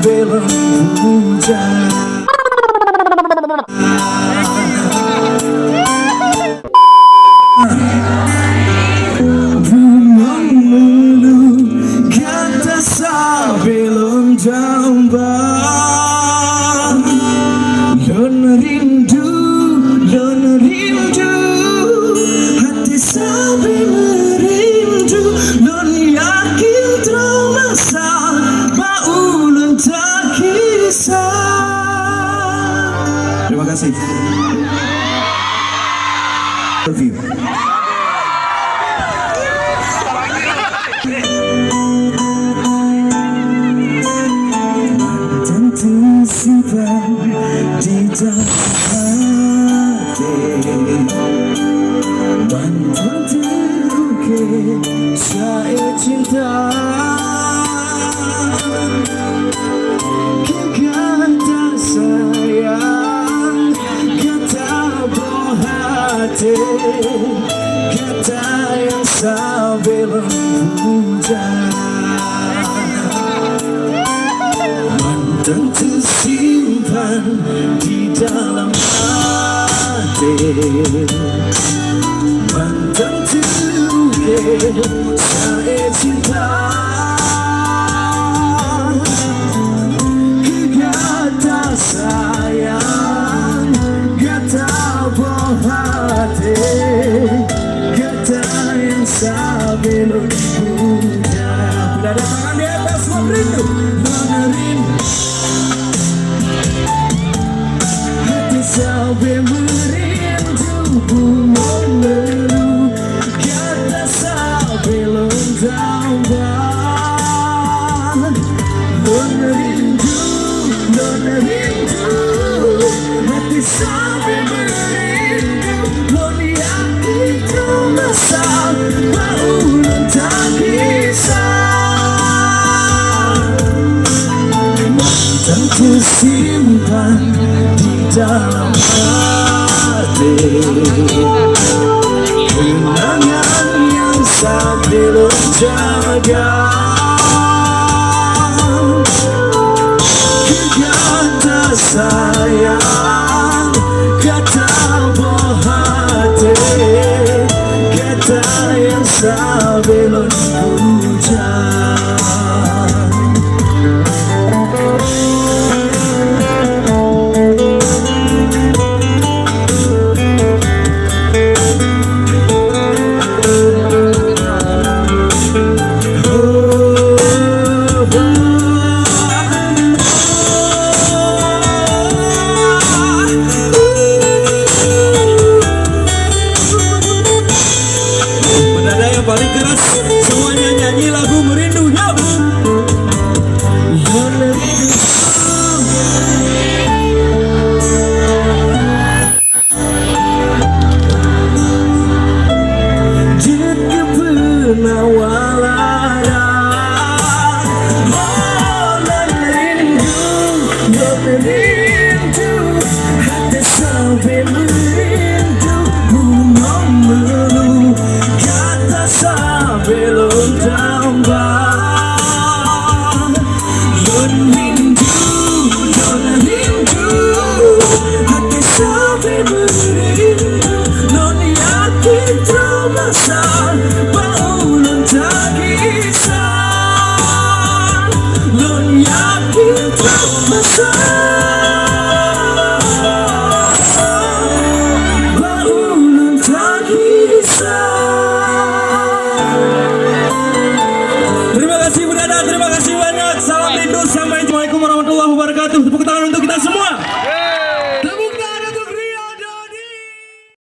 sebelum hujan. Kata sebelum jambang, lona rindu, hati sampai merindu, lon yakin terasa, ulun tak kisah. Terima kasih. Love you. Tentu simpan di dalam hati, mantan terukir saya cinta. Kata sayang, kata buah hati, kata yang sebelum hujan. Tentu simpan di dalam hati, mantan terukir saya cinta. Kata sayang, kata buah hati, kata yang sebelum hujan. Sudah ada tangan di atas, semua rindu, rindu. Sampai merindu, mengeluh, kata sebelum jambang. Lona rindu, hati sampai merindu, lon yakin terasa, ulun tak kisah. Mantan tersimpan di dalam hati, kenangan yang sambil jaga. Kata sayang, kata buah hati, kata yang sebelum hujan. Paling keras, semuanya nyanyi lagu merindu, yuk. Jika pernah walara, rindu, hati sampai merindu, mengeluh, kata sebelum jambang. Lon rindu, hati sampai merindu, lon yakin terasa, ulun tak kisah. Lon yakin terasa, ulun tak kisah. Terima kasih Budada, terima kasih banyak. Salam rindu, assalamualaikum warahmatullahi wabarakatuh. Tepuk tangan untuk kita semua.